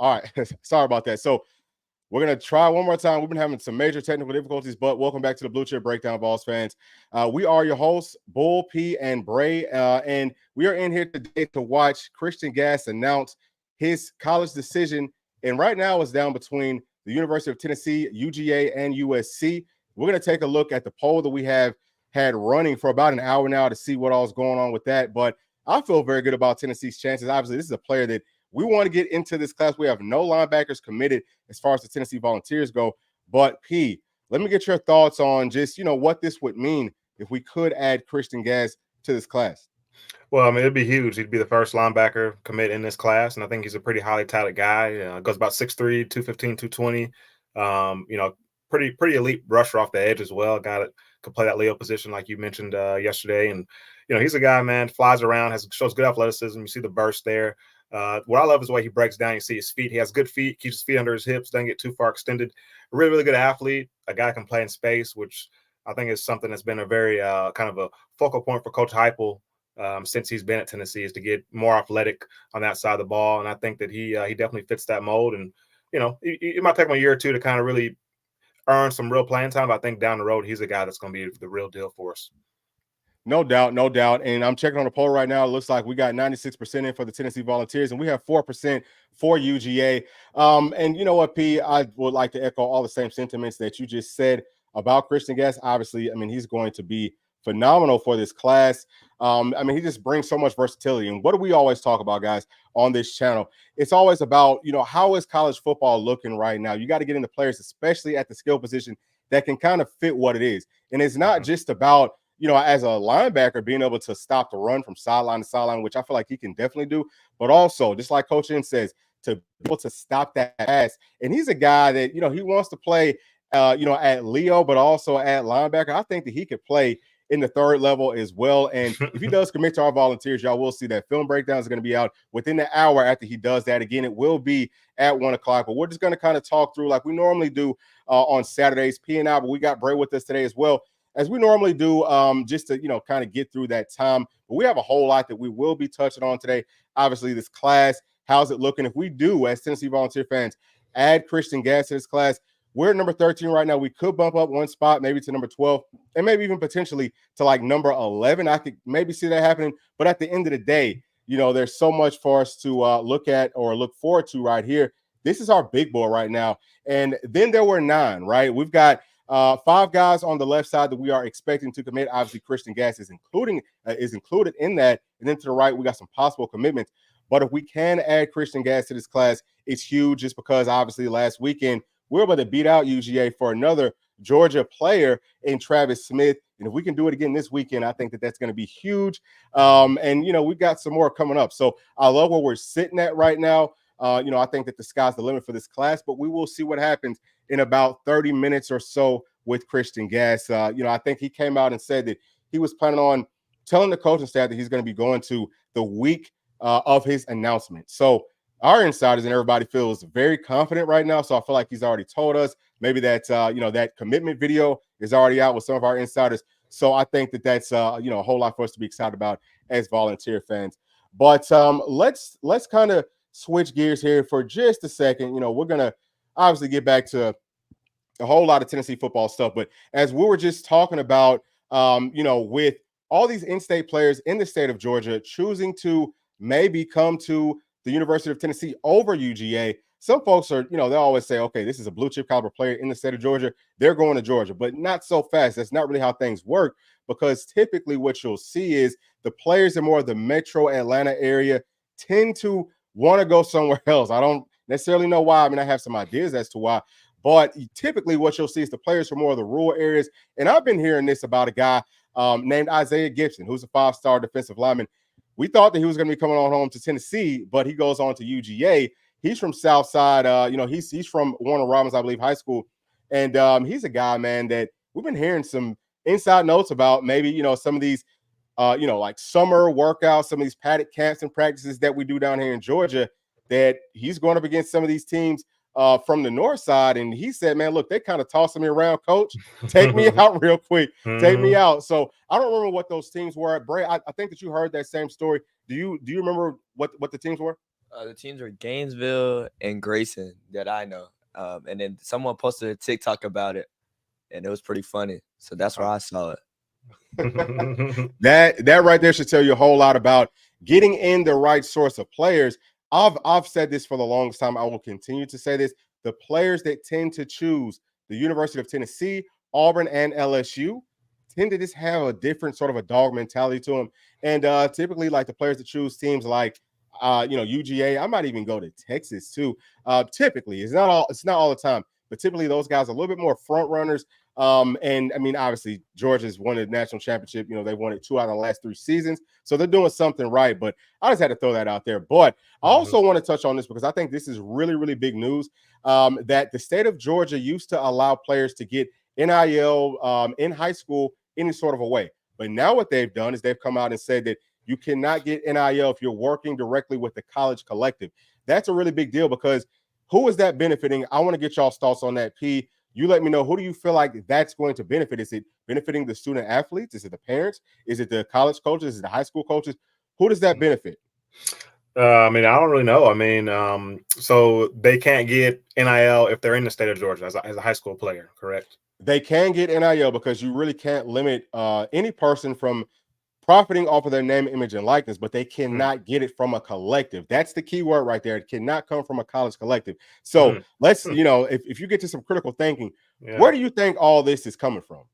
All right. Sorry about that. So we're going to try one more time. We've been having some major technical difficulties, but welcome back to the Bluechip Breakdown, Vols fans. We are your hosts, Bull, P, and Bray, and we are in here today to watch Christian Gass announce his college decision. And right now it's down between the University of Tennessee, UGA, and USC. We're going to take a look at the poll that we have had running for about an hour now to see what all is going on with that. But I feel very good about Tennessee's chances. Obviously, this is a player that we want to get into this class. We have no linebackers committed as far as the Tennessee Volunteers go. But, P, let me get your thoughts on just, what this would mean if we could add Christian Gass to this class. Well, I mean, it'd be huge. He'd be the first linebacker commit in this class, and I think he's a pretty highly touted guy. Goes about 6'3", 215, 220. Pretty elite rusher off the edge as well. Got it. Could play that Leo position like you mentioned yesterday. And, he's a guy, man, flies around, shows good athleticism. You see the burst there. What I love is the way he breaks down. You see his feet. He has good feet, keeps his feet under his hips, doesn't get too far extended. A really, really good athlete. A guy can play in space, which I think is something that's been a very kind of a focal point for Coach Heupel since he's been at Tennessee, is to get more athletic on that side of the ball. And I think that he definitely fits that mold. And, it might take him a year or two to kind of really earn some real playing time. But I think down the road, he's a guy that's going to be the real deal for us. No doubt, no doubt. And I'm checking on the poll right now. It looks like we got 96% in for the Tennessee Volunteers, and we have 4% for UGA. And you know what, P, I would like to echo all the same sentiments that you just said about Christian Gass. Obviously, I mean, he's going to be phenomenal for this class. He just brings so much versatility. And what do we always talk about, guys, on this channel? It's always about, how is college football looking right now? You got to get into players, especially at the skill position, that can kind of fit what it is. And it's not just about, as a linebacker, being able to stop the run from sideline to sideline, which I feel like he can definitely do, but also, just like Coach N says, to be able to stop that pass. And he's a guy that, he wants to play, at Leo, but also at linebacker. I think that he could play in the third level as well. And if he does commit to our Volunteers, y'all will see that film breakdown is going to be out within the hour after he does that. Again, it will be at 1 o'clock, but we're just going to kind of talk through like we normally do on Saturdays, P and I, but we got Bray with us today as well, as we normally do, just to, kind of get through that time. But we have a whole lot that we will be touching on today. Obviously, this class, how's it looking? If we do, as Tennessee Volunteer fans, add Christian Gass to this class, we're at number 13 right now. We could bump up one spot, maybe to number 12, and maybe even potentially to like number 11. I could maybe see that happening. But at the end of the day, there's so much for us to look at or look forward to right here. This is our big boy right now. And then there were 9, right? We've got 5 guys on the left side that we are expecting to commit. Obviously, Christian Gass is included in that. And then to the right, we got some possible commitments. But if we can add Christian Gass to this class, it's huge, just because obviously last weekend we were able to beat out UGA for another Georgia player in Travis Smith. And if we can do it again this weekend, I think that that's going to be huge. And we've got some more coming up. So I love where we're sitting at right now. I think that the sky's the limit for this class, but we will see what happens in about 30 minutes or so with Christian Gass. I think he came out and said that he was planning on telling the coaching staff that he's going to be going to the week of his announcement. So our insiders and everybody feels very confident right now. So I feel like he's already told us. Maybe that, that commitment video is already out with some of our insiders. So I think that that's, a whole lot for us to be excited about as Volunteer fans. But let's kind of switch gears here for just a second. We're going to obviously get back to a whole lot of Tennessee football stuff. But as we were just talking about, with all these in-state players in the state of Georgia choosing to maybe come to the University of Tennessee over UGA, some folks are, they always say, okay, this is a blue chip caliber player in the state of Georgia, they're going to Georgia, but not so fast. That's not really how things work, because typically what you'll see is the players in more of the metro Atlanta area tend to want to go somewhere else. I don't necessarily know why. I have some ideas as to why, but typically what you'll see is the players from more of the rural areas. And I've been hearing this about a guy named Isaiah Gibson, who's a 5-star defensive lineman. We thought that he was going to be coming on home to Tennessee, but he goes on to UGA. He's from Southside. He's from Warner Robins, I believe, high school. And he's a guy, man, that we've been hearing some inside notes about. Maybe, some of these, like summer workouts, some of these padded camps and practices that we do down here in Georgia, that he's going up against some of these teams from the north side. And he said, man, look, they kind of tossing me around, coach. Take me out real quick. Take me out. So I don't remember what those teams were. Bray, I think that you heard that same story. Do you remember what the teams were? The teams were Gainesville and Grayson that I know. And then someone posted a TikTok about it, and it was pretty funny. So that's where I saw it. That right there should tell you a whole lot about getting in the right source of players. I've said this for the longest time. I will continue to say this. The players that tend to choose the University of Tennessee, Auburn, and LSU tend to just have a different sort of a dog mentality to them. And typically, like the players that choose teams like UGA, I might even go to Texas too. Typically, it's not all the time, but typically those guys are a little bit more front runners. And I mean, obviously, Georgia's won the national championship. They won it 2 out of the last 3 seasons, so they're doing something right. But I just had to throw that out there. But I also want to touch on this because I think this is really, really big news. That the state of Georgia used to allow players to get NIL in high school any sort of a way, but now what they've done is they've come out and said that you cannot get NIL if you're working directly with the college collective. That's a really big deal because who is that benefiting? I want to get y'all's thoughts on that, P. You let me know, who do you feel like that's going to benefit? Is it benefiting the student athletes? Is it the parents? Is it the college coaches? Is it the high school coaches? Who does that benefit? I mean, I don't really know. I mean, so they can't get NIL if they're in the state of Georgia as a high school player, correct? They can get NIL because you really can't limit any person from profiting off of their name, image, and likeness, but they cannot get it from a collective. That's the key word right there. It cannot come from a college collective. So let's, if you get to some critical thinking, where do you think all this is coming from?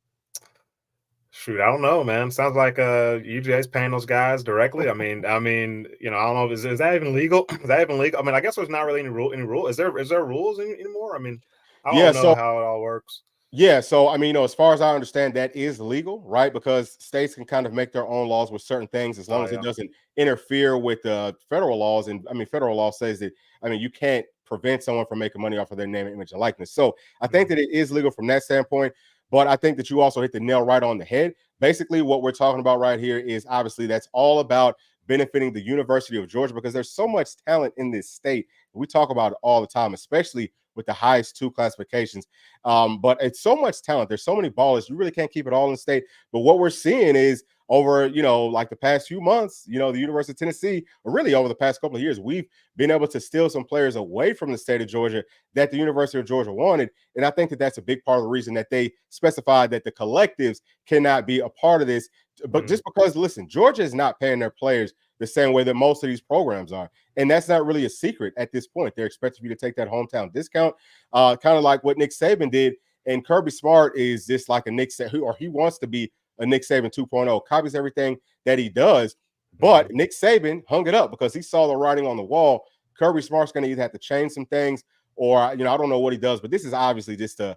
Shoot, I don't know, man. Sounds like UGA's paying those guys directly. I mean, I don't know. Is that even legal? Is that even legal? I mean, I guess there's not really any rule. Is there rules anymore? I mean, I don't know how it all works. Yeah, so I mean, as far as I understand, that is legal, right? Because states can kind of make their own laws with certain things as long as it doesn't interfere with the federal laws. And I mean, federal law says that, I mean, you can't prevent someone from making money off of their name, image, and likeness. So I think that it is legal from that standpoint. But I think that you also hit the nail right on the head. Basically, what we're talking about right here is obviously that's all about benefiting the University of Georgia because there's so much talent in this state. We talk about it all the time, especially with the highest 2 classifications. But it's so much talent. There's so many ballers. You really can't keep it all in state. But what we're seeing is over, like the past few months, the University of Tennessee, or really over the past couple of years, we've been able to steal some players away from the state of Georgia that the University of Georgia wanted. And I think that that's a big part of the reason that they specified that the collectives cannot be a part of this. But just because, listen, Georgia is not paying their players the same way that most of these programs are. And that's not really a secret at this point. They're expecting you to take that hometown discount, kind of like what Nick Saban did. And Kirby Smart is just like a Nick Saban, or he wants to be a Nick Saban 2.0, copies everything that he does. But Nick Saban hung it up because he saw the writing on the wall. Kirby Smart's going to either have to change some things or, I don't know what he does. But this is obviously just a,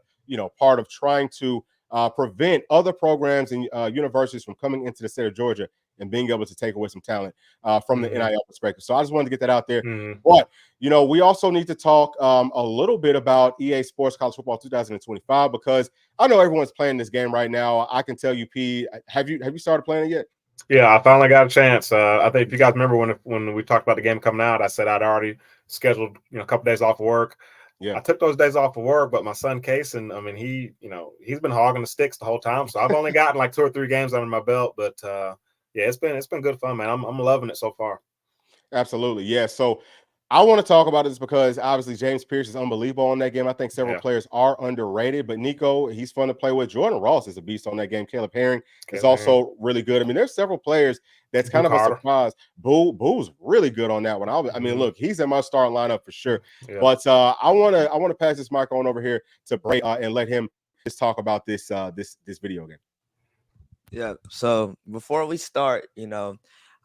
part of trying to prevent other programs and universities from coming into the state of Georgia and being able to take away some talent from the NIL perspective. So I just wanted to get that out there. But, we also need to talk a little bit about EA Sports College Football 2025 because I know everyone's playing this game right now. I can tell you, P, have you started playing it yet? Yeah, I finally got a chance. I think if you guys remember when we talked about the game coming out, I said I'd already scheduled a couple days off of work. Yeah, I took those days off of work, but my son Kason, I mean, he's been hogging the sticks the whole time. So I've only gotten like 2 or 3 games under my belt, but yeah, it's been good fun, man. I'm loving it so far. Absolutely, yeah. So I want to talk about this because obviously James Pierce is unbelievable on that game. I think several players are underrated, but Nico, he's fun to play with. Jordan Ross is a beast on that game. Caleb Herring is also really good. I mean, there's several players that's kind of a surprise. Boo's really good on that one. I mean, look, he's in my starting lineup for sure. Yeah. But I want to pass this mic on over here to Bray and let him just talk about this video game. Yeah. So before we start,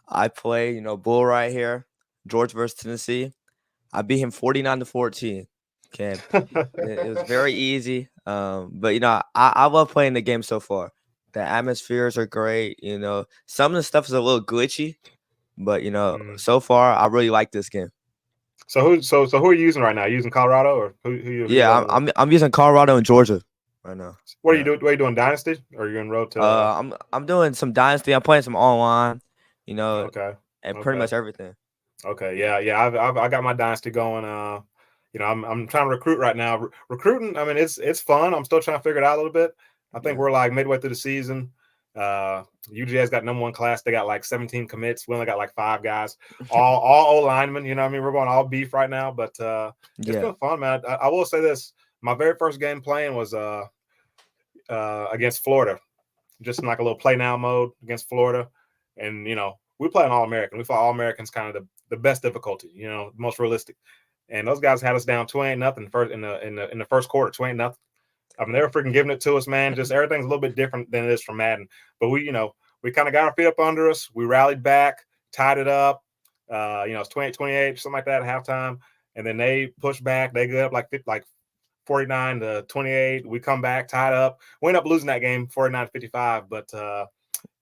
I play, Bull right here, Georgia versus Tennessee. I beat him 49-14. Okay. It was very easy. But, I love playing the game so far. The atmospheres are great. Some of the stuff is a little glitchy, but, so far I really like this game. So who are you using right now? Are you using Colorado or who you? Yeah, I'm using Colorado and Georgia right now. What are you doing? What are you doing? Dynasty or are you in road to? I'm doing some Dynasty. I'm playing some online. Okay. And pretty much everything. Okay, yeah. I got my Dynasty going. I'm trying to recruit right now. Recruiting, I mean, it's fun. I'm still trying to figure it out a little bit. I think we're like midway through the season. UGA's got number 1 class. They got like 17 commits. We only got like 5 guys, all O linemen. You know what I mean? We're going all beef right now, but it's been fun, man. I will say this. My very first game playing was against Florida, just in like a little play now mode against Florida. And, you know, we play an All-American. We fought All-Americans kind of the best difficulty, you know, most realistic. And those guys had us down 28-0 first in the first quarter, 28-0. I mean, they were freaking giving it to us, man. Just everything's a little bit different than it is from Madden. But we kind of got our feet up under us. We rallied back, tied it up. It's 28-28, something like that at halftime. And then they pushed back. They go up like 49-28. We come back, tied up. We end up losing that game 49-55. But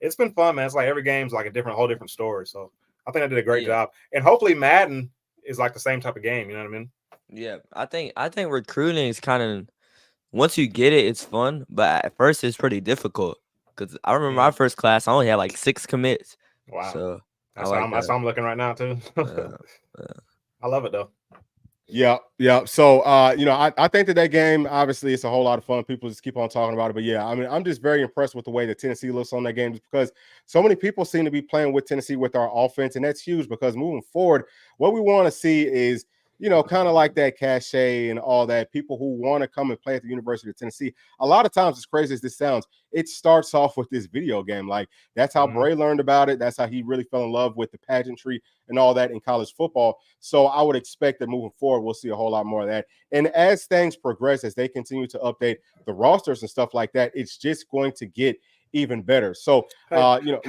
it's been fun, man. It's like every game's like a whole different story. So I think I did a great job. And hopefully Madden is like the same type of game. You know what I mean? Yeah, I think recruiting is kind of, once you get it, it's fun, but at first it's pretty difficult. Because I remember my first class, I only had like 6 commits. Wow. So that's how I'm looking right now too. I love it though. Yeah. So, I think that game, obviously, it's a whole lot of fun. People just keep on talking about it. But, yeah, I mean, I'm just very impressed with the way that Tennessee looks on that game, just because so many people seem to be playing with Tennessee with our offense. And that's huge, because moving forward, what we want to see is, kind of like that cachet and all that, people who want to come and play at the University of Tennessee. A lot of times, as crazy as this sounds, it starts off with this video game. Like, that's how Bray learned about it. That's how he really fell in love with the pageantry and all that in college football. So I would expect that moving forward, we'll see a whole lot more of that. And as things progress, as they continue to update the rosters and stuff like that, it's just going to get even better. So, how do you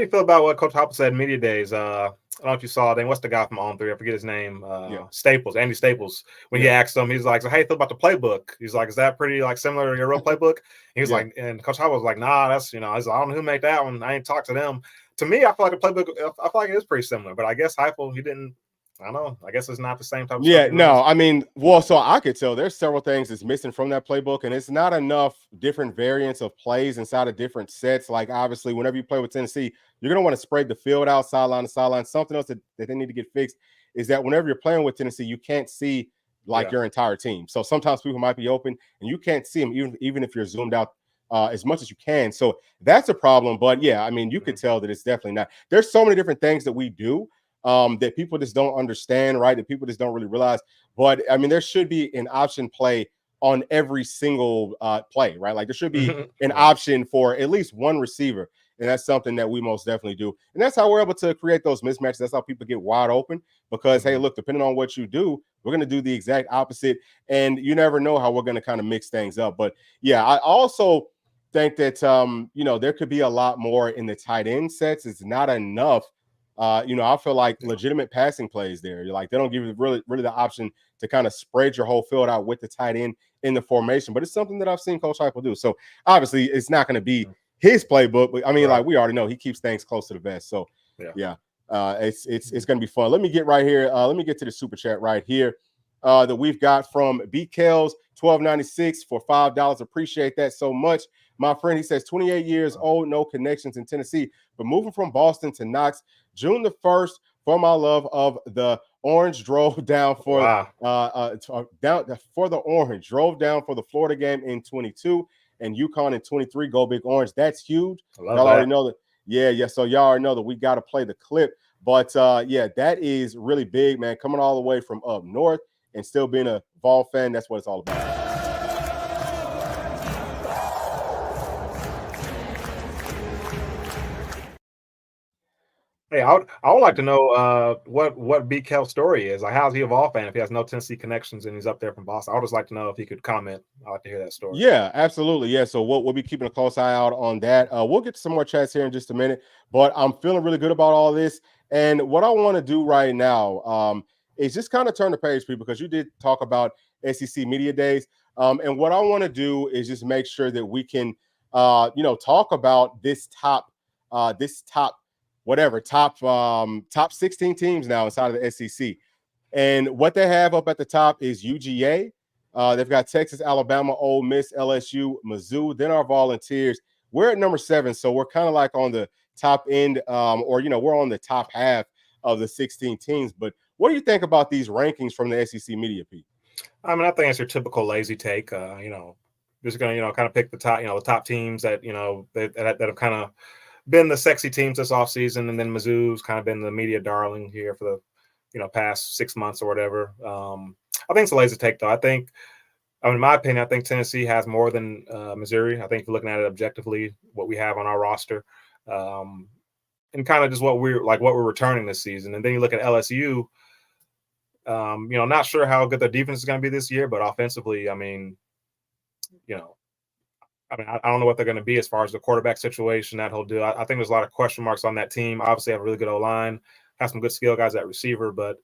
feel about what Coach Hopper said in media days? I don't know if you saw it. What's the guy from On 3? I forget his name. Staples, Andy Staples. When he asked him, he's like, "So how you feel about the playbook?" He's like, "Is that pretty like similar to your real playbook?" He was like, and Coach Hopper was like, "Nah, that's I don't know who made that one. I ain't talked to them." To me, I feel like the playbook. I feel like it is pretty similar, but I guess Heupel, he didn't. I don't know. I guess it's not the same type of stuff. No, I mean, so I could tell there's several things that's missing from that playbook, and it's not enough different variants of plays inside of different sets. Like, obviously, whenever you play with Tennessee, you're going to want to spread the field out sideline to sideline. Something else that they need to get fixed is that whenever you're playing with Tennessee, you can't see your entire team. So sometimes people might be open, and you can't see them even if you're zoomed out as much as you can. So that's a problem. But, yeah, I mean, you could tell that it's definitely not. There's so many different things that we do that people just don't understand, right? That people just don't really realize. But I mean, there should be an option play on every single play, right? Like, there should be an option for at least one receiver. And that's something that we most definitely do. And that's how we're able to create those mismatches. That's how people get wide open, because, hey, look, depending on what you do, we're going to do the exact opposite. And you never know how we're going to kind of mix things up. But, yeah, I also think that, there could be a lot more in the tight end sets. It's not enough. I feel like legitimate passing plays there. You're like, they don't give you really the option to kind of spread your whole field out with the tight end in the formation. But it's something that I've seen Coach Heupel do. So obviously it's not going to be his playbook, but I mean, like, we already know he keeps things close to the vest. So it's going to be fun. Let me get right here. Let me get to the super chat right here that we've got from B. Kells, $12.96 for $5. Appreciate that so much. My friend, he says, 28 years old, no connections in Tennessee, but moving from Boston to Knox, June the 1st, for my love of the Orange, drove down for the Orange, drove down for the Florida game in 22 and UConn in 23. Go Big Orange. That's huge. Y'all already know that. Yeah. So y'all already know that we got to play the clip. But that is really big, man. Coming all the way from up north and still being a Vol fan, that's what it's all about. Hey, I would like to know what B. Kel's story is. Like, how's he a Vol fan if he has no Tennessee connections and he's up there from Boston? I would just like to know if he could comment. I'd like to hear that story. Yeah, absolutely. Yeah, so we'll be keeping a close eye out on that. We'll get to some more chats here in just a minute, but I'm feeling really good about all this. And what I want to do right now is just kind of turn the page, people, because you did talk about SEC Media Days. And what I want to do is just make sure that we can, talk about this top 16 teams now inside of the SEC. And what they have up at the top is UGA. They've got Texas, Alabama, Ole Miss, LSU, Mizzou. Then our Volunteers. We're at number 7, so we're kind of like on the top end, we're on the top half of the 16 teams. But what do you think about these rankings from the SEC Media, Pete? I mean, I think it's your typical lazy take. just going to, kind of pick the top teams that, that have kind of been the sexy teams this offseason. And then Mizzou's kind of been the media darling here for the, past 6 months or whatever. I think it's a lazy take, though. In my opinion, I think Tennessee has more than Missouri. I think if you're looking at it objectively, what we have on our roster, and kind of just what we're returning this season. And then you look at LSU, not sure how good their defense is going to be this year, but offensively, I don't know what they're going to be as far as the quarterback situation, that whole deal. I think there's a lot of question marks on that team. Obviously, have a really good O-line, have some good skill guys at receiver, but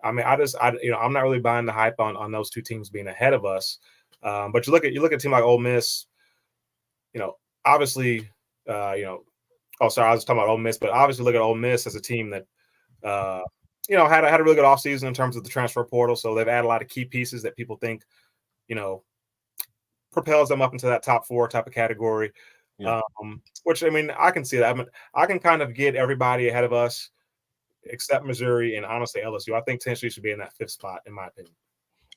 I'm not really buying the hype on those two teams being ahead of us. But you look at a team like Ole Miss, obviously, oh, sorry, I was talking about Ole Miss, but obviously look at Ole Miss as a team that, had a really good offseason in terms of the transfer portal. So they've added a lot of key pieces that people think, propels them up into that top 4 type of category. Yeah. Which, I can see that. I can kind of get everybody ahead of us except Missouri and honestly LSU. I think Tennessee should be in that 5th spot, in my opinion.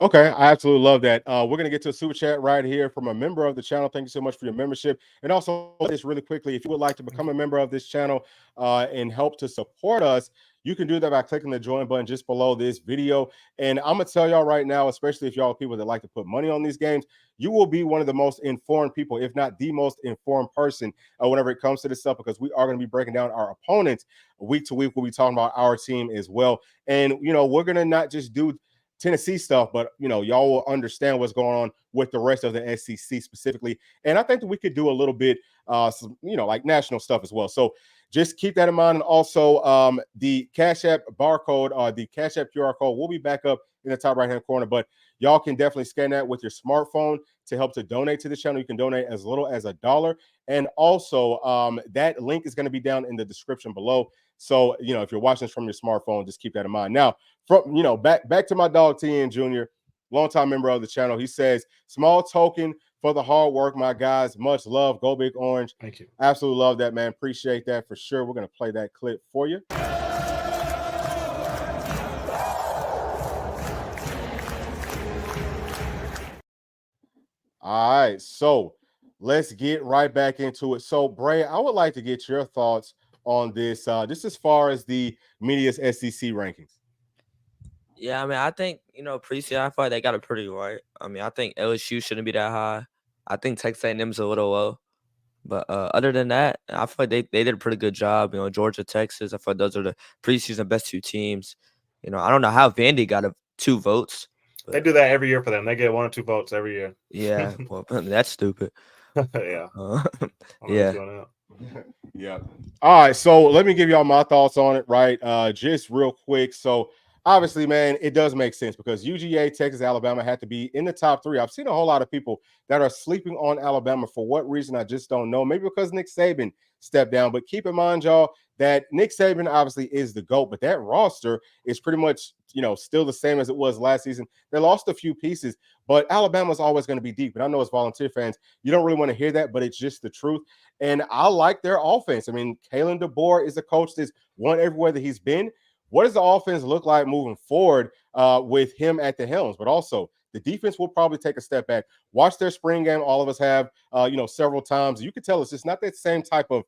Okay, I absolutely love that. We're going to get to a super chat right here from a member of the channel. Thank you so much for your membership. And also, just really quickly, if you would like to become a member of this channel and help to support us, you can do that by clicking the join button just below this video. And I'm going to tell y'all right now, especially if y'all are people that like to put money on these games, you will be one of the most informed people, if not the most informed person whenever it comes to this stuff, because we are going to be breaking down our opponents week to week. We'll be talking about our team as well. And, we're going to not just do Tennessee stuff, but y'all will understand what's going on with the rest of the SEC specifically. And I think that we could do a little bit like national stuff as well. So just keep that in mind. And also the Cash App barcode or the Cash App QR code will be back up in the top right hand corner, but y'all can definitely scan that with your smartphone to help to donate to the channel. You can donate as little as $1. And also that link is going to be down in the description below. So, if you're watching this from your smartphone, just keep that in mind. Now, back to my dog TN Jr., longtime member of the channel. He says, small token for the hard work, my guys. Much love. Go Big Orange. Thank you. Absolutely love that, man. Appreciate that for sure. We're going to play that clip for you. All right, so let's get right back into it. So, Bray, I would like to get your thoughts on this, just as far as the media's SEC rankings. Yeah, I think, preseason, I feel like they got it pretty right. I think LSU shouldn't be that high. I think Texas A&M's a little low. But other than that, I feel like they did a pretty good job. Georgia, Texas, I feel like those are the preseason best 2 teams. I don't know how Vandy got 2 votes. They do that every year for them. They get 1 or 2 votes every year. Yeah, well, that's stupid. Yeah. Yeah. Yeah. All right, so let me give y'all my thoughts on it, right? Just real quick. So obviously, man, it does make sense because UGA, Texas, Alabama had to be in the top 3. I've seen a whole lot of people that are sleeping on Alabama. For what reason, I just don't know. Maybe because Nick Saban stepped down. But keep in mind, y'all, that Nick Saban obviously is the GOAT, but that roster is pretty much, still the same as it was last season. They lost a few pieces, but Alabama's always going to be deep. And I know as Volunteer fans, you don't really want to hear that, but it's just the truth. And I like their offense. Kalen DeBoer is a coach that's won everywhere that he's been. What does the offense look like moving forward with him at the helms? But also, the defense will probably take a step back. Watch their spring game. All of us have, several times. You can tell it's just not that same type of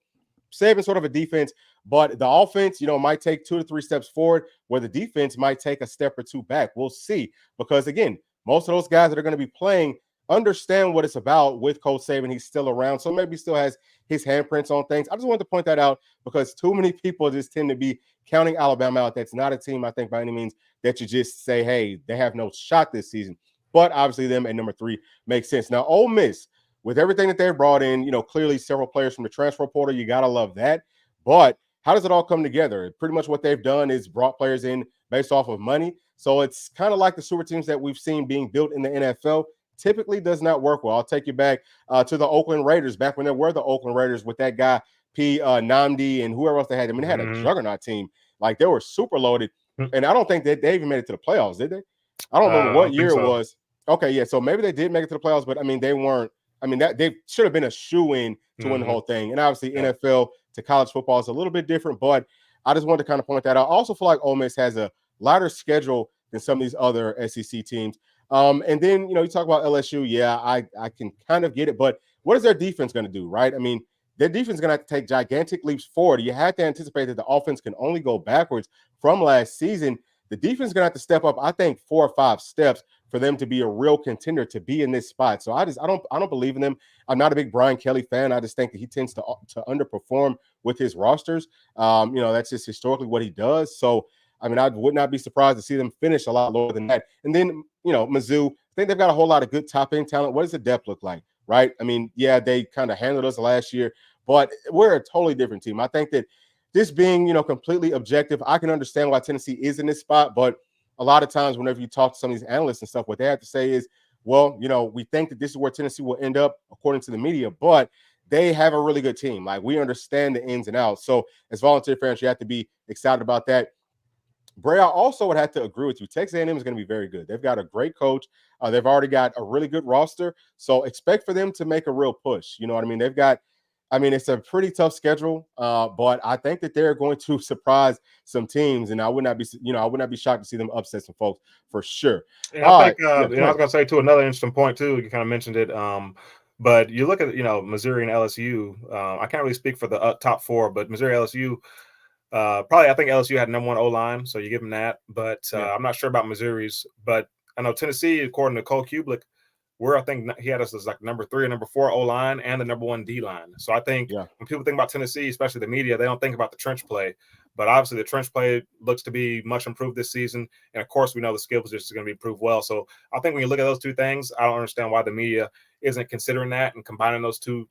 Saban sort of a defense, but the offense, might take 2 to 3 steps forward, where the defense might take a step or 2 back. We'll see. Because, again, most of those guys that are going to be playing understand what it's about with Coach Saban. He's still around, so maybe still has his handprints on things. I just wanted to point that out because too many people just tend to be counting Alabama out. That's not a team, I think, by any means, that you just say, hey, they have no shot this season. But obviously them at number 3 makes sense. Now, Ole Miss, with everything that they've brought in, clearly several players from the transfer portal, you got to love that. But how does it all come together? Pretty much what they've done is brought players in based off of money. So it's kind of like the super teams that we've seen being built in the NFL. Typically does not work well. I'll take you back to the Oakland Raiders, back when there were the Oakland Raiders with that guy, Namdi, and whoever else they had. They had a juggernaut team. Like, they were super loaded. And I don't think that they even made it to the playoffs, did they? I don't remember what year it was. Okay, yeah. So maybe they did make it to the playoffs, but they weren't. That they should have been a shoe-in to win the whole thing. And obviously, NFL to college football is a little bit different, but I just wanted to kind of point that out. I also feel like Ole Miss has a lighter schedule than some of these other SEC teams. And then, you talk about LSU. Yeah, I can kind of get it. But what is their defense going to do, right? I mean, their defense is going to have to take gigantic leaps forward. You have to anticipate that the offense can only go backwards from last season. The defense is going to have to step up, I think, 4 or 5 steps for them to be a real contender to be in this spot. So I don't believe in them. I'm not a big Brian Kelly fan. I just think that he tends to underperform with his rosters. That's just historically what he does. So I mean, I would not be surprised to see them finish a lot lower than that. And then, Mizzou, I think they've got a whole lot of good top end talent. What does the depth look like, right? I mean, yeah, they kind of handled us last year, but we're a totally different team. I think that this being, completely objective, I can understand why Tennessee is in this spot, but a lot of times whenever you talk to some of these analysts and stuff, what they have to say is, well, we think that this is where Tennessee will end up according to the media, but they have a really good team. Like, we understand the ins and outs. So as volunteer fans, you have to be excited about that. Bray, I also would have to agree with you. Texas A&M is going to be very good. They've got a great coach. They've already got a really good roster. So expect for them to make a real push. You know what I mean? It's a pretty tough schedule, but I think that they're going to surprise some teams, and I would not be shocked to see them upset some folks for sure. And I think, I was going to say too, another interesting point too. You kind of mentioned it, but you look at Missouri and LSU. I can't really speak for the top 4, but Missouri, LSU. Probably, I think LSU had number 1 O-line, so you give them that. But I'm not sure about Missouri's. But I know Tennessee, according to Cole Kublik, I think he had us as like number 3 or number 4 O-line and the number 1 D-line. So I think when people think about Tennessee, especially the media, they don't think about the trench play. But obviously, the trench play looks to be much improved this season. And of course, we know the skill position is going to be improved well. So I think when you look at those two things, I don't understand why the media isn't considering that and combining those two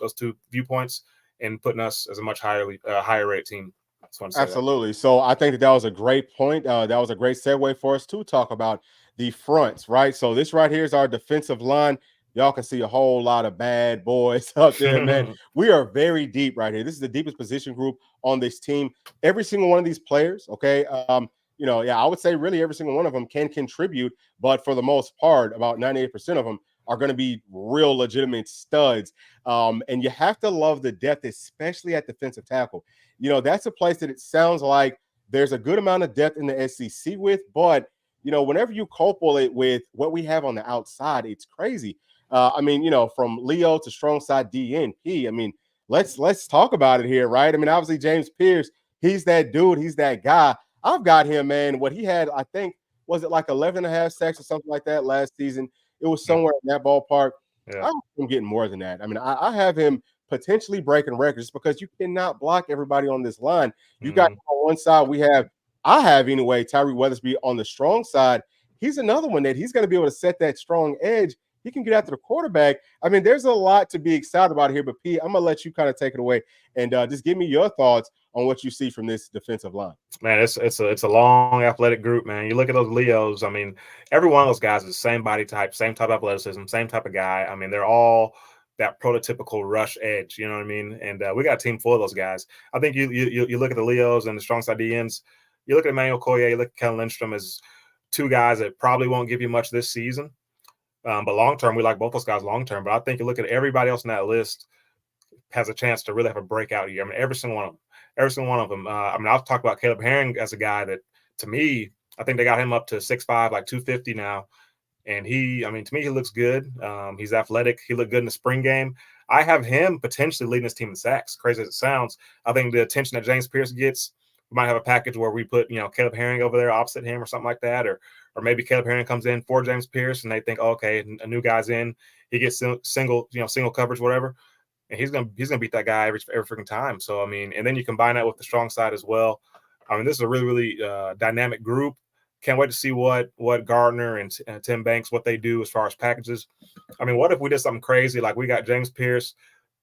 viewpoints and putting us as a much higher rate team. Absolutely. So I think that was a great point. That was a great segue for us to talk about the fronts, right? So this right here is our defensive line. Y'all can see a whole lot of bad boys out there, man. We are very deep right here. This is the deepest position group on this team. Every single one of these players, okay, I would say really every single one of them can contribute, but for the most part, about 98% of them are going to be real legitimate studs. And you have to love the depth, especially at defensive tackle. That's a place that it sounds like there's a good amount of depth in the SEC with, but whenever you couple it with what we have on the outside, it's crazy. From Leo to strong side DNP. I mean, let's talk about it here, right? I mean, obviously James Pierce, he's that dude, he's that guy. I've got him, man. What he had, I think, was it like 11 and a half sacks or something like that last season? It was somewhere in that ballpark. Yeah. I'm getting more than that. I mean, I have him potentially breaking records because you cannot block everybody on this line. You got on one side, I have anyway, Tyree Weathersby on the strong side. He's another one that he's going to be able to set that strong edge. He can get after the quarterback. I mean, there's a lot to be excited about here, but P, I'm going to let you kind of take it away and just give me your thoughts on what you see from this defensive line. Man, it's a long athletic group, man. You look at those Leos. I mean, every one of those guys is the same body type, same type of athleticism, same type of guy. I mean, they're all that prototypical rush edge, you know what I mean? And we got a team full of those guys. I think you look at the Leos and the strong side DNs. You look at Emmanuel Collier, you look at Kellen Lindstrom as two guys that probably won't give you much this season. But long-term, we like both those guys long-term. But I think you look at everybody else on that list has a chance to really have a breakout year. I mean, every single one of them. I'll talk about Caleb Herring as a guy that, to me, I think they got him up to 6'5", like 250 now. And to me, he looks good. He's athletic. He looked good in the spring game. I have him potentially leading his team in sacks, crazy as it sounds. I think the attention that James Pierce gets, we might have a package where we put, Caleb Herring over there opposite him or something like that. Or maybe Caleb Herring comes in for James Pierce and they think, oh, okay, a new guy's in. He gets single coverage, whatever. And he's gonna beat that guy every freaking time. So, and then you combine that with the strong side as well. This is a really, really dynamic group. Can't wait to see what Gardner and Tim Banks, what they do as far as packages. What if we did something crazy? Like we got James Pierce,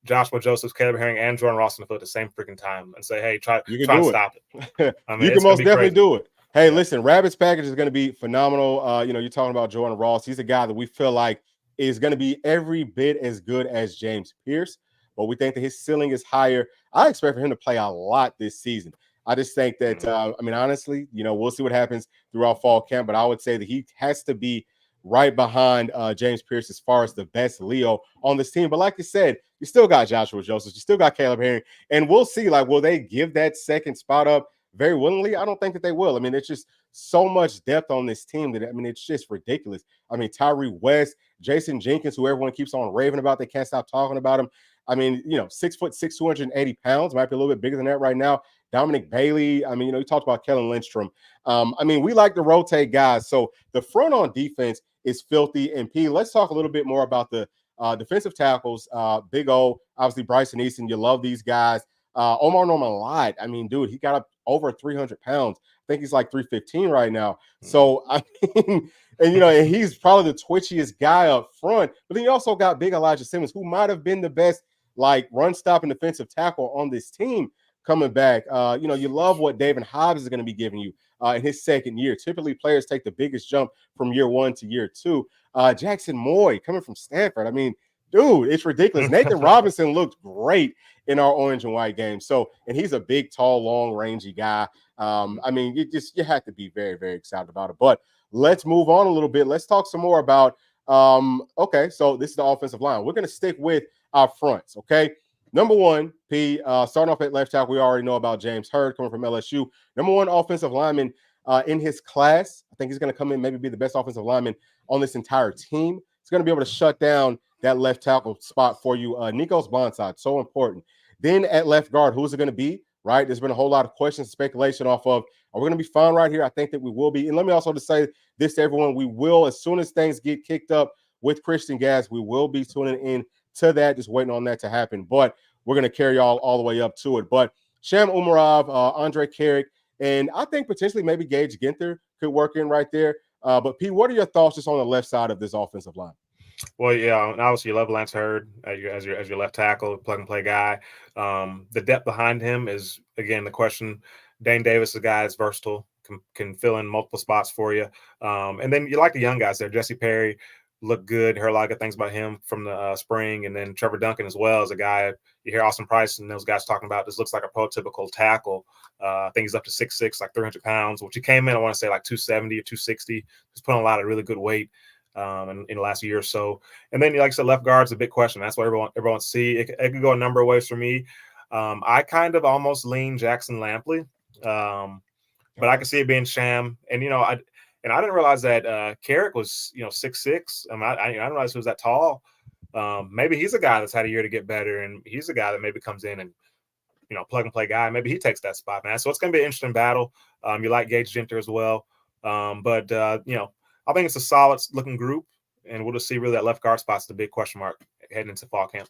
Joshua Josephs, Caleb Herring, and Jordan Ross on the field at the same freaking time and say, hey, try and stop it. You can most definitely do it. Hey, listen, Rabbit's package is going to be phenomenal. You're talking about Jordan Ross. He's a guy that we feel like is going to be every bit as good as James Pierce, but we think that his ceiling is higher. I expect for him to play a lot this season. I just think that, honestly, we'll see what happens throughout fall camp, but I would say that he has to be right behind James Pierce as far as the best Leo on this team. But like you said, you still got Joshua Joseph, you still got Caleb Herring, and we'll see, will they give that second spot up very willingly? I don't think that they will. I mean, it's just so much depth on this team that, I mean, it's just ridiculous. I mean, Tyree West, Jason Jenkins, who everyone keeps on raving about, they can't stop talking about him. I mean, 6'6", 280 pounds, might be a little bit bigger than that right now. Dominic Bailey. I mean, you talked about Kellen Lindstrom. I mean, we like to rotate guys. So the front on defense is filthy. And P, let's talk a little bit more about the defensive tackles. Big O, obviously Bryson Easton. You love these guys. Omar Norman Lott. I mean, dude, he got up over 300 pounds. I think he's like 315 right now. So, I mean, and he's probably the twitchiest guy up front. But then you also got big Elijah Simmons, who might have been the best run stop and defensive tackle on this team coming back. You love what David Hobbs is going to be giving you in his second year. Typically, players take the biggest jump from year 1 to year 2. Jackson Moy coming from Stanford. I mean, dude, it's ridiculous. Nathan Robinson looked great in our orange and white game. So, and he's a big, tall, long, rangy guy. I mean, you have to be very, very excited about it. But let's move on a little bit. Let's talk some more about, okay, so this is the offensive line. We're going to stick with our fronts, okay? Number one, P, starting off at left tackle, we already know about James Hurd coming from LSU. Number one offensive lineman in his class. I think he's going to come in, maybe be the best offensive lineman on this entire team. He's going to be able to shut down that left tackle spot for you. Nico's blindside, so important. Then at left guard, who's it going to be, right? There's been a whole lot of questions, speculation off of, are we going to be fine right here? I think that we will be. And let me also just say this to everyone. We will, as soon as things get kicked up with Christian Gas, we will be tuning in to that, just waiting on that to happen. But we're going to carry y'all all the way up to it. But Sham Umarov, Andre Carrick, and I think potentially maybe Gage Ginther could work in right there. But Pete, what are your thoughts just on the left side of this offensive line? Well, yeah, and obviously you love Lance Hurd as your left tackle, plug and play guy. The depth behind him is, again, the question. Dane Davis is a guy that's versatile, can fill in multiple spots for you. And then you like the young guys there. Jesse Perry looked good. Heard a lot of good things about him from the spring. And then Trevor Duncan as well as a guy. You hear Austin Price and those guys talking about this looks like a prototypical tackle. I think he's up to 6'6", like 300 pounds, which he came in, I want to say, like 270 or 260. He's putting a lot of really good weight in the last year or so. And then, like I said, left guard's a big question. That's what everyone see. It could go a number of ways for me. I kind of almost lean Jackson Lampley, but I can see it being Sham. And, I didn't realize that Carrick was, 6'6". I didn't realize he was that tall. Maybe he's a guy that's had a year to get better, and he's a guy that maybe comes in and, plug and play guy. Maybe he takes that spot, man. So it's going to be an interesting battle. You like Gage Genter as well. But I think it's a solid looking group, and we'll just see really that left guard spot's the big question mark heading into fall camp.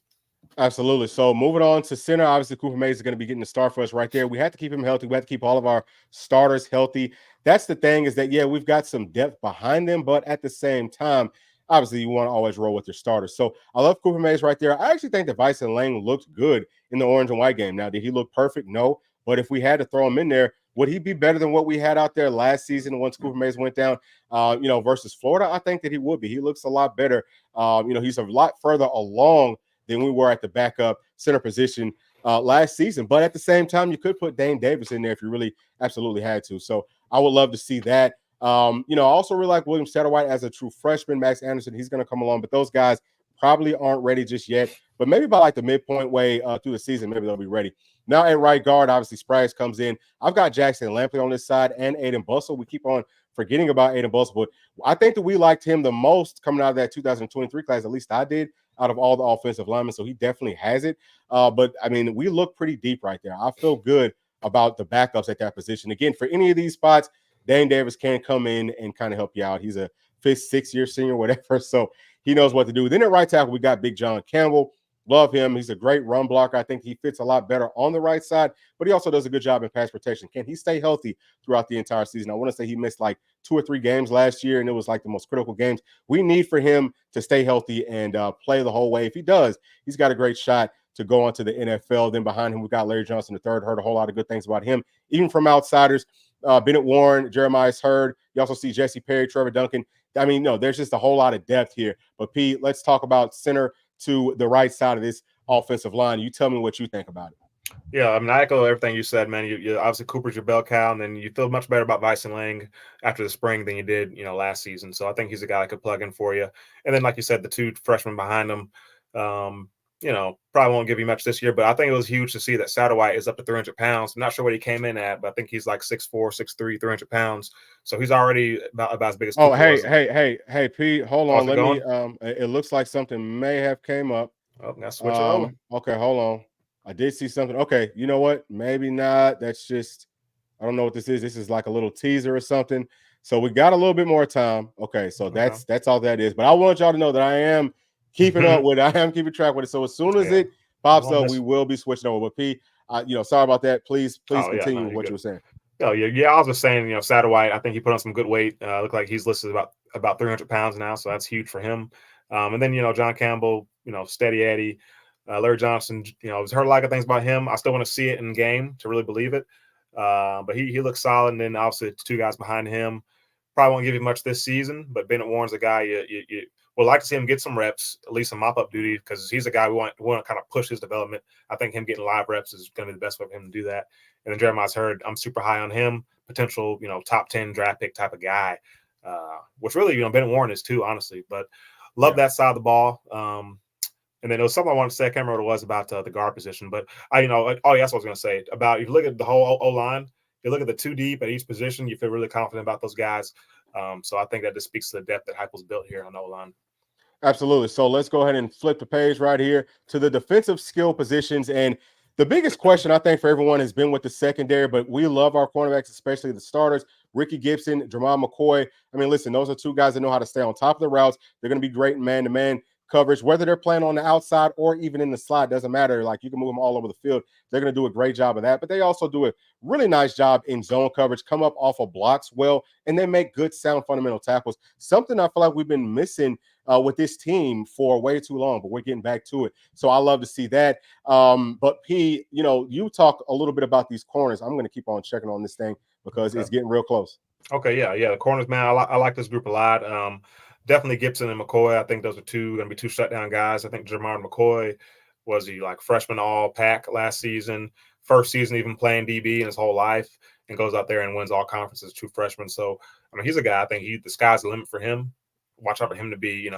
Absolutely. So moving on to center, obviously Cooper Mays is going to be getting the start for us right there. We have to keep him healthy. We have to keep all of our starters healthy. That's the thing, is that, yeah, we've got some depth behind them, but at the same time, obviously you want to always roll with your starters. So I love Cooper Mays right there. I actually think that Vyson Lang looked good in the orange and white game. Now, did he look perfect? No. But if we had to throw him in there, would he be better than what we had out there last season once Cooper Mays went down, versus Florida? I think that he would be. He looks a lot better. He's a lot further along than we were at the backup center position last season. But at the same time, you could put Dane Davis in there if you really absolutely had to. So I would love to see that. I also really like William Satterwhite as a true freshman. Max Anderson, he's going to come along. But those guys probably aren't ready just yet. But maybe by the midpoint way through the season, maybe they'll be ready. Now at right guard, obviously Spraggs comes in. I've got Jackson Lampley on this side and Aiden Bustle. We keep on forgetting about Aiden Bustle, but I think that we liked him the most coming out of that 2023 class. At least I did, out of all the offensive linemen. So he definitely has it. But I mean, we look pretty deep right there. I feel good about the backups at that position. Again, for any of these spots, Dane Davis can come in and kind of help you out. He's a 5th, 6th-year senior, whatever. So he knows what to do. Then at right tackle, we got Big John Campbell. Love him. He's a great run blocker. I think he fits a lot better on the right side, but he also does a good job in pass protection. Can he stay healthy throughout the entire season? I want to say he missed like 2 or 3 games last year, and it was like the most critical games. We need for him to stay healthy and play the whole way. If he does, he's got a great shot to go on to the NFL. Then behind him, we've got Larry Johnson III. Heard a whole lot of good things about him, even from outsiders. Bennett Warren, Jeremiah's Hurd. You also see Jesse Perry, Trevor Duncan. I mean, no, there's just a whole lot of depth here. But Pete, let's talk about center to the right side of this offensive line. You tell me what you think about it. Yeah, I mean, I echo everything you said, man. You obviously Cooper's your bell cow, and then you feel much better about Vyson Lang after the spring than you did, last season. So I think he's a guy that could plug in for you. And then, like you said, the 2 freshmen behind him, probably won't give you much this year, but I think it was huge to see that Satterwhite is up to 300 pounds. I'm not sure what he came in at, but I think he's like 6'4", 6'3", 300 pounds. So he's already about as big as Oh, Cooper was. hey, Pete, hold How's on. it Let me, going? it looks like something may have came up. Oh, now switch it over. Okay, hold on. I did see something. Okay, you know what? Maybe not. That's just, I don't know what this is. This is like a little teaser or something. So we got a little bit more time. Okay, so that's all that is. But I want y'all to know that I am keeping up with it. I am keeping track with it. So as soon as it pops up, we will be switching over. But P, sorry about that. Please continue with what you were saying. Oh yeah. I was just saying, Satterwhite, I think he put on some good weight. Look like he's listed about 300 pounds now, so that's huge for him. And then John Campbell, steady Eddie, Larry Johnson. I've heard a lot of things about him. I still want to see it in game to really believe it. But he looks solid. And then obviously the two guys behind him probably won't give you much this season. But Bennett Warren's a guy you would like to see him get some reps, at least some mop-up duty, because he's a guy we want to kind of push his development. I think him getting live reps is going to be the best way for him to do that. And then Jeremiah's Hurd, I'm super high on him, potential, top 10 draft pick type of guy, which really, Bennett Warren is too, honestly. But love that side of the ball. And then there was something I wanted to say. I can't remember what it was about the guard position. But, that's what I was going to say. About if you look at the whole O-line, if you look at the two deep at each position, you feel really confident about those guys. So I think that just speaks to the depth that Heupel's built here on the O-line. Absolutely. So let's go ahead and flip the page right here to the defensive skill positions. And the biggest question, I think, for everyone has been with the secondary, but we love our cornerbacks, especially the starters, Ricky Gibson, Jamal McCoy. I mean, listen, those are two guys that know how to stay on top of the routes. They're going to be great in man-to-man coverage, whether they're playing on the outside or even in the slot, doesn't matter. Like, you can move them all over the field. They're going to do a great job of that, but they also do a really nice job in zone coverage, come up off of blocks well, and they make good, sound, fundamental tackles. Something I feel like we've been missing with this team for way too long, but we're getting back to it. So I love to see that. But P, you talk a little bit about these corners. I'm going to keep on checking on this thing because it's getting real close. Okay, yeah. The corners, man, I like this group a lot. Definitely Gibson and McCoy. I think those are going to be two shutdown guys. I think Jeremiah McCoy was he like freshman all pack last season, first season even playing DB in his whole life, and goes out there and wins all conferences, true freshman. So, I mean, he's a guy, I think the sky's the limit for him. Watch out for him to be, an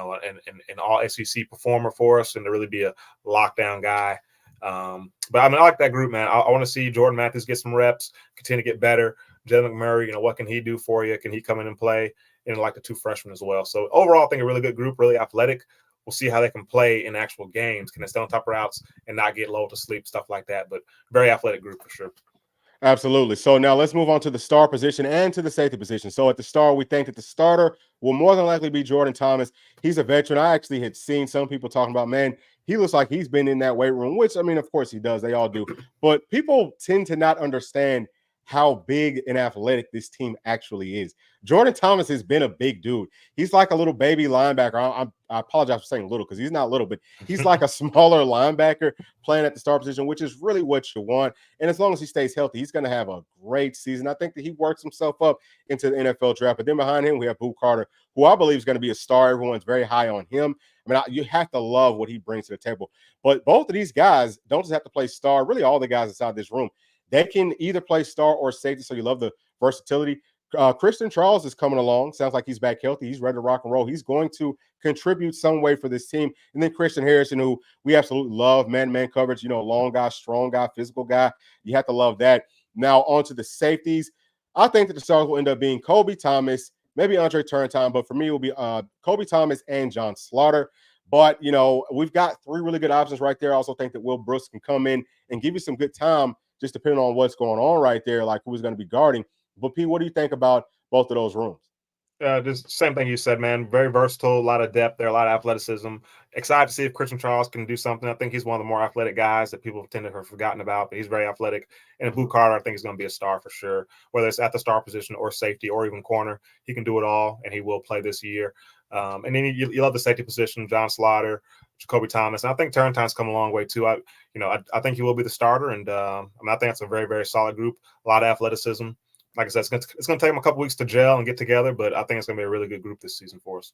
all SEC performer for us and to really be a lockdown guy. But I mean, I like that group, man. I want to see Jordan Matthews get some reps, continue to get better. Jalen McMurray, what can he do for you? Can he come in and play? And like the two freshmen as well. So overall, I think a really good group, really athletic. We'll see how they can play in actual games. Can they stay on top of routes and not get low to sleep, stuff like that. But very athletic group for sure. Absolutely. So now let's move on to the star position and to the safety position. So at the star, we think that the starter will more than likely be Jordan Thomas. He's a veteran. I actually had seen some people talking about, man, he looks like he's been in that weight room, which, I mean, of course he does. They all do. But people tend to not understand how big and athletic this team actually is. Jordan Thomas has been a big dude. He's like a little baby linebacker. I apologize for saying little because he's not little, but he's like a smaller linebacker playing at the star position, which is really what you want. And as long as he stays healthy, he's going to have a great season. I think that he works himself up into the NFL draft. But then behind him, we have Boo Carter, who I believe is going to be a star. Everyone's very high on him. I mean, you have to love what he brings to the table. But both of these guys don't just have to play star. Really, all the guys inside this room, they can either play star or safety, so you love the versatility. Christian Charles is coming along. Sounds like he's back healthy. He's ready to rock and roll. He's going to contribute some way for this team. And then Christian Harrison, who we absolutely love, man-to-man coverage, long guy, strong guy, physical guy. You have to love that. Now on to the safeties. I think that the stars will end up being Kobe Thomas, maybe Andre Turntime, but for me, it will be Kobe Thomas and John Slaughter. But, we've got three really good options right there. I also think that Will Brooks can come in and give you some good time, just depending on what's going on right there, like who's going to be guarding. But, Pete, what do you think about both of those rooms? Just same thing you said, man. Very versatile, a lot of depth there, a lot of athleticism. Excited to see if Christian Charles can do something. I think he's one of the more athletic guys that people tend to have forgotten about, but he's very athletic. And Blue Carter, I think, is going to be a star for sure, whether it's at the star position or safety or even corner. He can do it all, and he will play this year. And then you love the safety position, John Slaughter, Jacoby Thomas. And I think Turntime's come a long way too. I think he will be the starter, and I think it's a very, very solid group. A lot of athleticism. Like I said, it's going to take them a couple weeks to gel and get together, but I think it's going to be a really good group this season for us.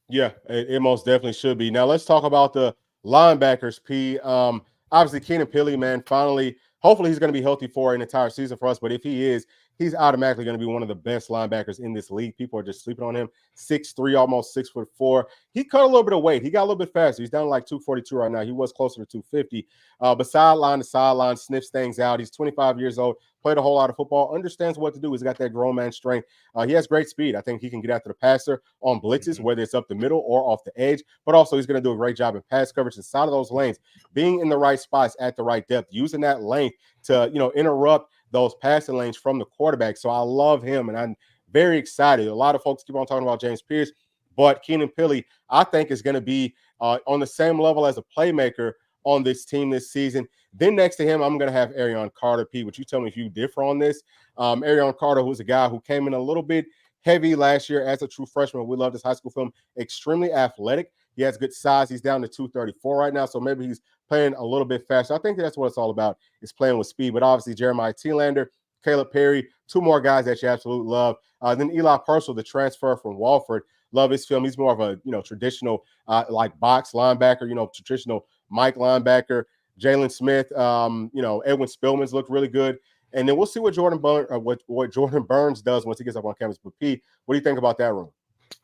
Yeah, it most definitely should be. Now let's talk about the linebackers, P. Obviously, Keenan Pili, man, finally, hopefully he's going to be healthy for an entire season for us. But if he is, he's automatically going to be one of the best linebackers in this league. People are just sleeping on him. 6'3", almost 6'4". He cut a little bit of weight. He got a little bit faster. He's down to like 242 right now. He was closer to 250. But sideline to sideline, sniffs things out. He's 25 years old, played a whole lot of football, understands what to do. He's got that grown man strength. He has great speed. I think he can get after the passer on blitzes, whether it's up the middle or off the edge. But also he's going to do a great job in pass coverage inside of those lanes, being in the right spots at the right depth, using that length to, interrupt those passing lanes from the quarterback. So I love him, and I'm very excited. A lot of folks keep on talking about James Pierce, but Keenan Pili, I think, is going to be on the same level as a playmaker on this team this season. Then next to him, I'm going to have Arion Carter. Pete, would you tell me if you differ on this? Arion Carter, who's a guy who came in a little bit heavy last year as a true freshman. We love this high school film. Extremely athletic. He has good size. He's down to 234 right now, so maybe he's playing a little bit faster. I think that's what it's all about, is playing with speed. But obviously, Jeremiah Thielander, Caleb Perry, two more guys that you absolutely love. Then Eli Purcell, the transfer from Walford. Love his film. He's more of a traditional like box linebacker, traditional Mike linebacker. Jalen Smith, Edwin Spillman's looked really good. And then we'll see what Jordan Burns does once he gets up on campus. But Pete, what do you think about that room?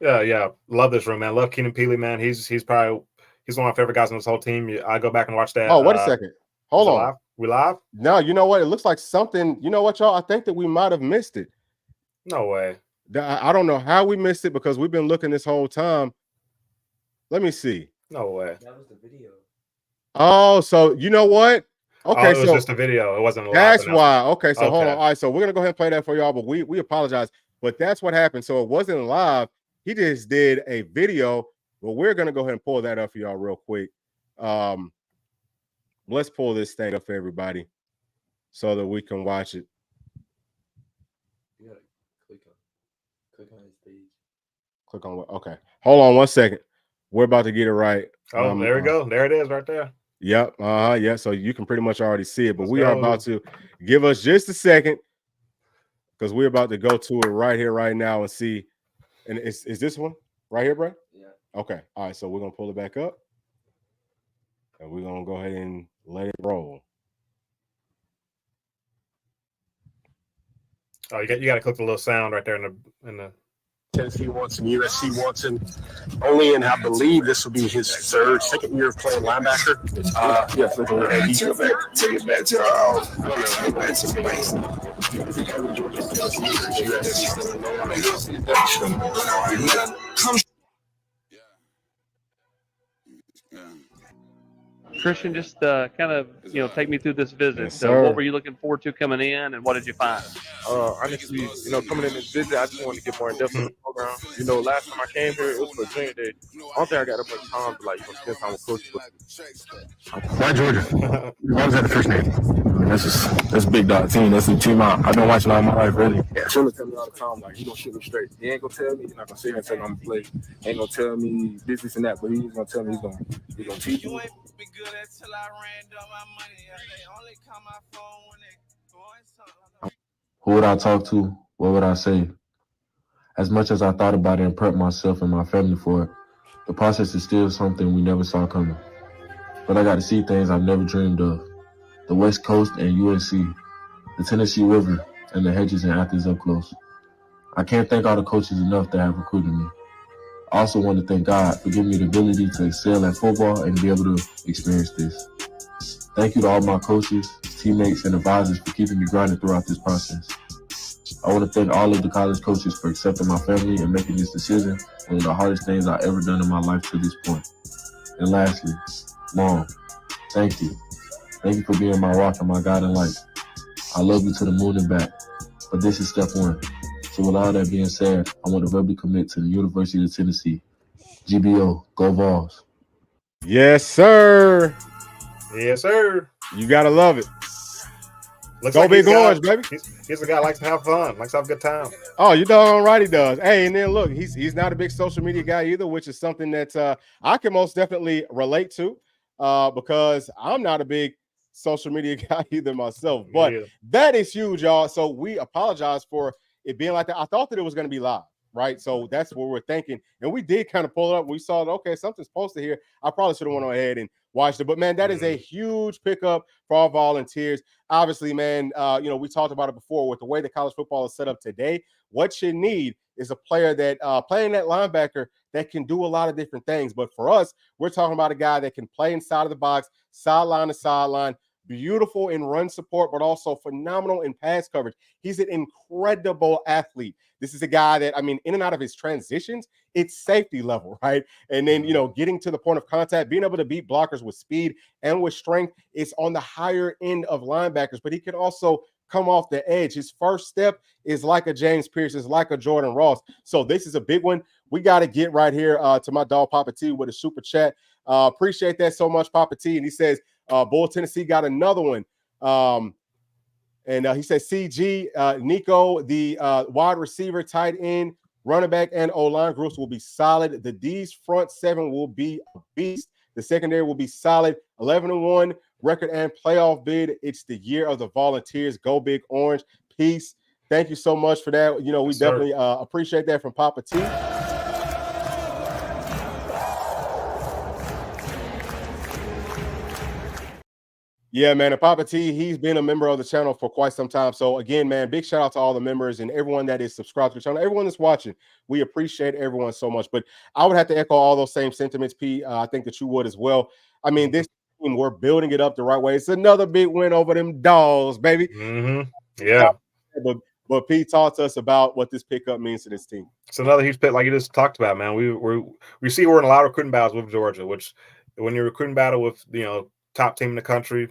Yeah, love this room, man. Love Keenan Pili, man. He's one of my favorite guys on this whole team. I go back and watch that. Oh, wait a second. Hold on. Live? We live? No, you know what? It looks like something. You know what, y'all? I think that we might have missed it. No way. I don't know how we missed it because we've been looking this whole time. Let me see. No way. That was the video. Oh, so you know what? Okay, it was just a video. It wasn't a live. That's why. Okay, so hold on. Okay. All right, so we're gonna go ahead and play that for y'all, but we apologize. But that's what happened. So it wasn't live. He just did a video. But we're gonna go ahead and pull that up for y'all real quick. Let's pull this thing up for everybody so that we can watch it. You gotta click on his page. Click on what? Okay. Hold on 1 second. We're about to get it right. Oh, there we go. There it is right there. Yep. Yeah. So you can pretty much already see it, but we are about to give us just a second because we're about to go to it right here, right now, and see. And is this one right here, bro? Yeah. Okay. All right. So we're gonna pull it back up, and we're gonna go ahead and let it roll. Oh, you got to click the little sound right there in the. Tennessee wants him, USC wants him. Only, and I believe this will be his second year of playing linebacker. Yes, take it back to Christian, just kind of take me through this visit. Yes, So, what were you looking forward to coming in, and what did you find? Honestly, coming in this visit, I just wanted to get more in depth in the program. Last time I came here, it was for junior day. I don't think I got that much time to spend time with coaches. Why Georgia? Why was that the first name? That's a big dog team. That's the team I've been watching all my life, really. Yeah, Shula tell me all the time, he gonna shoot me straight. He ain't gonna tell me he's not gonna sit here and tell me I'm gonna play. He ain't gonna tell me this and that, but he's gonna tell me he's gonna teach me. Be good until I ran down my money. They only call my phone when they going something. Who would I talk to? What would I say? As much as I thought about it and prepped myself and my family for it, the process is still something we never saw coming. But I got to see things I've never dreamed of. The West Coast and USC, the Tennessee River, and the hedges and Athens up close. I can't thank all the coaches enough that have recruited me. I also want to thank God for giving me the ability to excel at football and be able to experience this. Thank you to all my coaches, teammates, and advisors for keeping me grounded throughout this process. I want to thank all of the college coaches for accepting my family and making this decision, one of the hardest things I've ever done in my life to this point. And lastly, Mom, thank you. Thank you for being my rock and my guiding light. I love you to the moon and back, but this is step one. So with all that being said, I want to verbally commit to the University of Tennessee. GBO, go Vols. Yes, sir. Yes, sir. You gotta love it. Looks Go like Big Orange, baby. He's a guy who likes to have fun, likes to have a good time. Oh, you doggone right he does. Hey, and then look, he's not a big social media guy either, which is something that I can most definitely relate to because I'm not a big social media guy either myself. But that is huge, y'all. So we apologize for it being like that. I thought that it was going to be live. right? So that's what we're thinking. And we did kind of pull it up. We saw, okay, something's posted here. I probably should have went ahead and watched it. But, man, that is a huge pickup for our Volunteers. Obviously, man, we talked about it before with the way the college football is set up today. What you need is a player that playing that linebacker that can do a lot of different things. But for us, we're talking about a guy that can play inside of the box, sideline to sideline, beautiful in run support, but also phenomenal in pass coverage. He's an incredible athlete. This is a guy that, I mean, in and out of his transitions, it's safety level, right? And then, getting to the point of contact, being able to beat blockers with speed and with strength, it's on the higher end of linebackers, but he can also come off the edge. His first step is like a James Pierce, is like a Jordan Ross. So this is a big one. We got to get right here to my dog Papa T with a super chat. Appreciate that so much, Papa T. And he says, Bull Tennessee got another one. And he says, CG, Nico, the wide receiver, tight end, running back, and O-line groups will be solid. The D's front seven will be a beast. The secondary will be solid. 11-1 record and playoff bid. It's the year of the Volunteers. Go Big Orange. Peace. Thank you so much for that. We definitely appreciate that from Papa T. Yeah, man, and Papa T, he's been a member of the channel for quite some time. So again, man, big shout out to all the members and everyone that is subscribed to the channel, everyone that's watching. We appreciate everyone so much. But I would have to echo all those same sentiments, P. I think that you would as well. I mean, this team, we're building it up the right way. It's another big win over them Dogs, baby. Yeah. But P, talk to us about what this pickup means to this team. It's another huge pick, like you just talked about, man. We see we're in a lot of recruiting battles with Georgia, which when you're recruiting battle with top team in the country,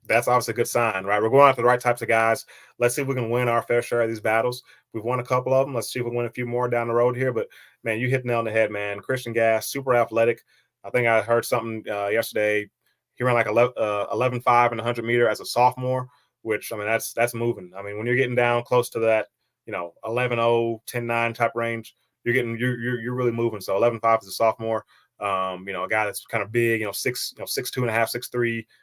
that's obviously a good sign, right? We're going after the right types of guys. Let's see if we can win our fair share of these battles. We've won a couple of them. Let's see if we win a few more down the road here. But, man, you hit the nail on the head, man. Christian Gass, super athletic. I think I heard something yesterday. He ran like 11.5 in the 100-meter as a sophomore, which, I mean, that's moving. I mean, when you're getting down close to that, 11.0, 10.9 type range, you're really moving. So 11.5 as a sophomore. A guy that's kind of big, 6'2.5", 6'3",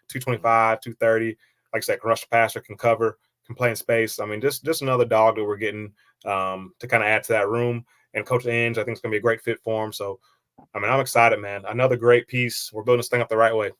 225, 230. Like I said, can rush the passer, can cover, can play in space. I mean, just another dog that we're getting to kind of add to that room. And Coach Inge, I think, is going to be a great fit for him. So, I mean, I'm excited, man. Another great piece. We're building this thing up the right way.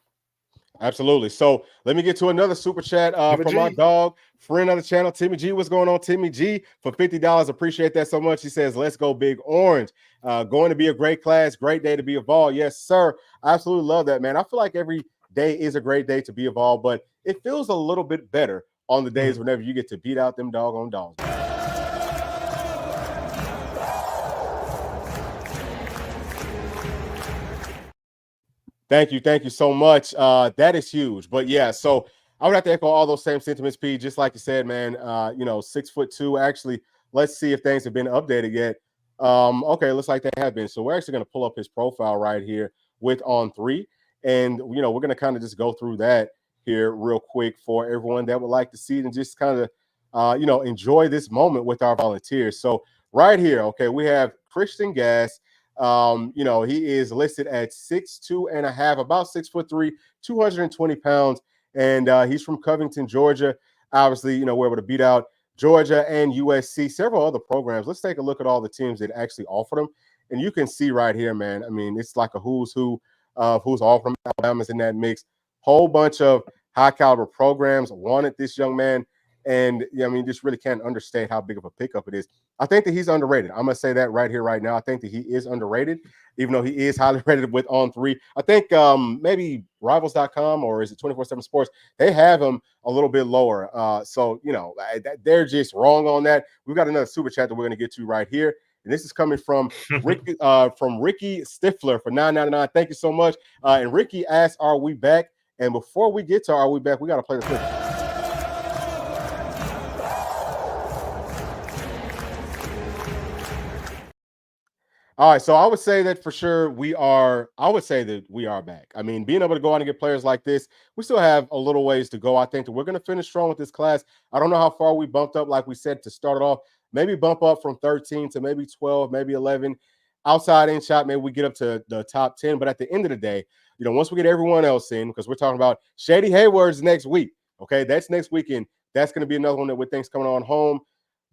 Absolutely. So let me get to another super chat from our dog, friend of the channel, Timmy G. What's going on, Timmy G? For $50. Appreciate that so much. He says, let's go Big Orange. Going to be a great class. Great day to be involved. Yes, sir. I absolutely love that, man. I feel like every day is a great day to be involved, but it feels a little bit better on the days whenever you get to beat out them doggone dogs. Thank you so much. That is huge. But yeah, so I would have to echo all those same sentiments, P. Just like you said, man. 6'2". Actually, let's see if things have been updated yet. Okay, looks like they have been. So we're actually going to pull up his profile right here with On3, and we're going to kind of just go through that here real quick for everyone that would like to see it and just kind of enjoy this moment with our Volunteers. So right here, okay, we have Christian Gass. He is listed at 6'2.5", about 6'3", 220 pounds, and he's from Covington, Georgia. Obviously, we're able to beat out Georgia and USC, several other programs. Let's take a look at all the teams that actually offered them, and you can see right here, man. I mean, it's like a who's who of who's offering. Alabama's in that mix. Whole bunch of high caliber programs wanted this young man. And just really can't understate how big of a pickup it is. I think that he's underrated. I'm going to say that right here, right now. I think that he is underrated, even though he is highly rated with On3. I think maybe Rivals.com or is it 24/7 Sports? They have him a little bit lower. So they're just wrong on that. We've got another super chat that we're going to get to right here. And this is coming from Ricky Stifler for $9.99. Thank you so much. And Ricky asked, are we back? And before we get to are we back, we got to play the clip. All right, so I would say that for sure we are back. I mean, being able to go out and get players like this, we still have a little ways to go. I think that we're going to finish strong with this class. I don't know how far we bumped up, like we said, to start it off. Maybe bump up from 13 to maybe 12, maybe 11. Outside in shot, maybe we get up to the top 10. But at the end of the day, once we get everyone else in, because we're talking about Shady Hayward's next week, okay? That's next weekend. That's going to be another one that with things coming on home.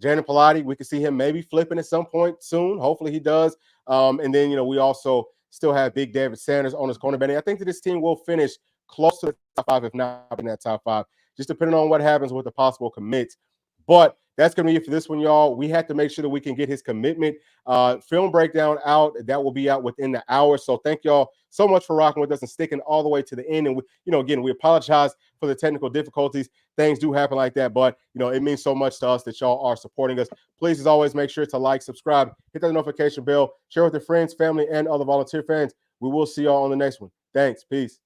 Jaden Pilati, we can see him maybe flipping at some point soon. Hopefully he does. And then, we also still have Big David Sanders on his cornerback. I think that this team will finish close to the top 5, if not in that top 5, just depending on what happens with the possible commits. But that's going to be it for this one, y'all. We have to make sure that we can get his commitment film breakdown out. That will be out within the hour. So thank y'all so much for rocking with us and sticking all the way to the end. And, again, we apologize for the technical difficulties. Things do happen like that. But, it means so much to us that y'all are supporting us. Please, as always, make sure to like, subscribe, hit that notification bell, share with your friends, family, and other volunteer fans. We will see y'all on the next one. Thanks. Peace.